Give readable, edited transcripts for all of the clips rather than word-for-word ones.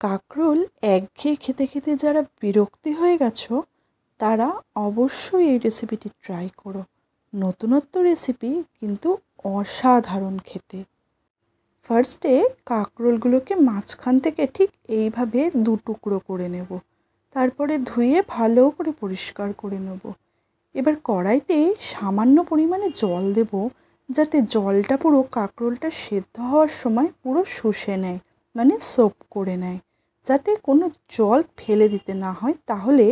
কাঁকরোল একঘেয়ে খেতে খেতে যারা বিরক্তি হয়ে গেছো তারা অবশ্যই এই রেসিপিটি ট্রাই করো। নতুনত্ব রেসিপি কিন্তু অসাধারণ খেতে। ফার্স্টে কাঁকরোলগুলোকে মাঝখান থেকে ঠিক এইভাবে দু টুকরো করে নেব। তারপরে ধুয়ে ভালো করে পরিষ্কার করে নেব। এবার কড়াইতে সামান্য পরিমাণে জল দেব, যাতে জলটা পুরো কাঁকরোলটা সেদ্ধ হওয়ার সময় পুরো শুষে নেয়, মানে সোপ করে নেয়, যাতে কোনো জল ফেলে দিতে না হয়, তাহলে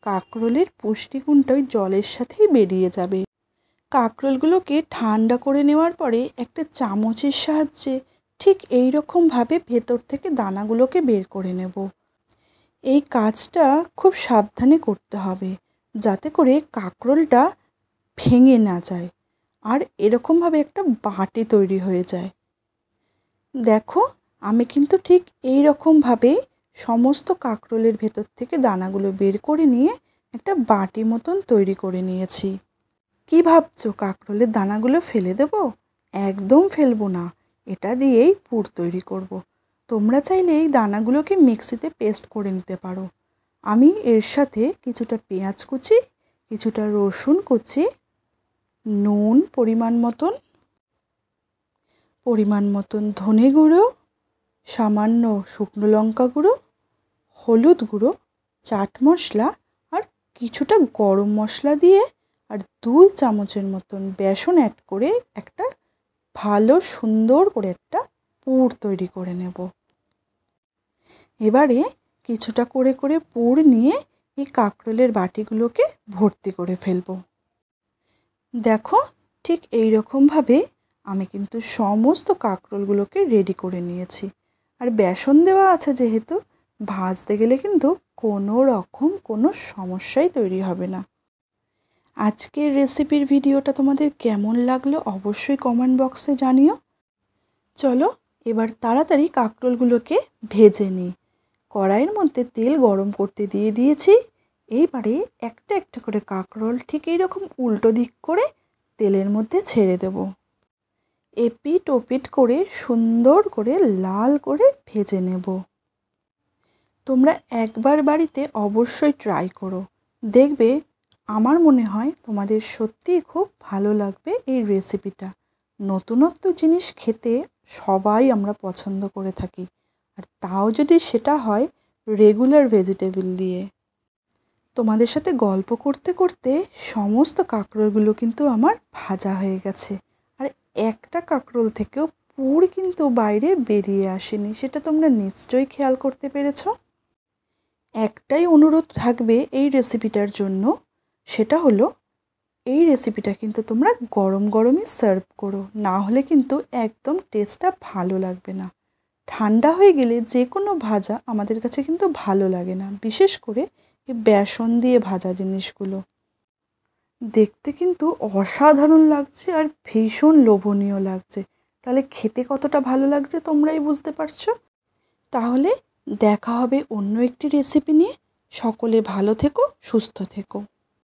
কাঁকরোলের পুষ্টিগুণটা ওই জলের সাথেই বেরিয়ে যাবে। কাঁকরোলগুলোকে ঠান্ডা করে নেওয়ার পরে একটা চামচের সাহায্যে ঠিক এই রকমভাবে ভেতর থেকে দানাগুলোকে বের করে নেব। এই কাজটা খুব সাবধানে করতে হবে, যাতে করে কাঁকরোলটা ভেঙে না যায় আর এরকমভাবে একটা বাটি তৈরি হয়ে যায়। দেখো, আমি কিন্তু ঠিক এই রকমভাবে সমস্ত কাঁকরোলের ভেতর থেকে দানাগুলো বের করে নিয়ে একটা বাটি মতন তৈরি করে নিয়েছি। কি ভাবছো, কাঁকরোলের দানাগুলো ফেলে দেব? একদম ফেলবো না, এটা দিয়েই পুর তৈরি করব। তোমরা চাইলে এই দানাগুলোকে মিক্সিতে পেস্ট করে নিতে পারো। আমি এর সাথে কিছুটা পেঁয়াজ কুচি, কিছুটা রসুন কুচি, নুন পরিমাণ মতন ধনে গুঁড়ো, সামান্য শুকনো লঙ্কা গুঁড়ো, হলুদ গুঁড়ো, চাট মশলা আর কিছুটা গরম মশলা দিয়ে আর 2 চামচের মতন বেসন অ্যাড করে একটা ভালো সুন্দর করে একটা পুর তৈরি করে নেব। এবারে কিছুটা করে করে পুর নিয়ে এই কাঁকরোলের বাটিগুলোকে ভর্তি করে ফেলবো। দেখো, ঠিক এই রকমভাবে আমি কিন্তু সমস্ত কাঁকরোলগুলোকে রেডি করে নিয়েছি। আর বেসন দেওয়া আছে যেহেতু, ভাজতে গেলে কিন্তু কোনো রকম কোনো সমস্যাই তৈরি হবে না। আজকের রেসিপির ভিডিওটা তোমাদের কেমন লাগলো অবশ্যই কমেন্ট বক্সে জানিও। চলো এবার তাড়াতাড়ি কাঁকরোলগুলোকে ভেজে নিই। কড়াইয়ের মধ্যে তেল গরম করতে দিয়ে দিয়েছি। এইবারে একটা একটা করে কাঁকরোল ঠিক এইরকম উল্টো দিক করে তেলের মধ্যে ছেড়ে দেব। এপিট ওপিট করে সুন্দর করে লাল করে ভেজে নেব। তোমরা একবার বাড়িতে অবশ্যই ট্রাই করো, দেখবে আমার মনে হয় তোমাদের সত্যিই খুব ভালো লাগবে এই রেসিপিটা। নতুনত্ব জিনিস খেতে সবাই আমরা পছন্দ করে থাকি, আর তাও যদি সেটা হয় রেগুলার ভেজিটেবল দিয়ে। তোমাদের সাথে গল্প করতে করতে সমস্ত কাঁকরোলগুলো কিন্তু আমার ভাজা হয়ে গেছে, আর একটা কাঁকরোল থেকেও পুর কিন্তু বাইরে বেরিয়ে আসেনি, সেটা তোমরা নিশ্চয়ই খেয়াল করতে পেরেছো। একটাই অনুরোধ থাকবে এই রেসিপিটার জন্য, সেটা হলো এই রেসিপিটা কিন্তু তোমরা গরম গরমই সার্ভ করো, না হলে কিন্তু একদম টেস্টটা ভালো লাগবে না। ঠান্ডা হয়ে গেলে যে কোনো ভাজা আমাদের কাছে কিন্তু ভালো লাগে না, বিশেষ করে এই বেসন দিয়ে ভাজা জিনিসগুলো। দেখতে কিন্তু অসাধারণ লাগছে আর ভীষণ লোভনীয় লাগছে, তাহলে খেতে কতটা ভালো লাগছে তোমরাই বুঝতে পারছো। তাহলে দেখা হবে অন্য একটি রেসিপি নিয়ে। সকলে ভালো থেকো, সুস্থ থেকো।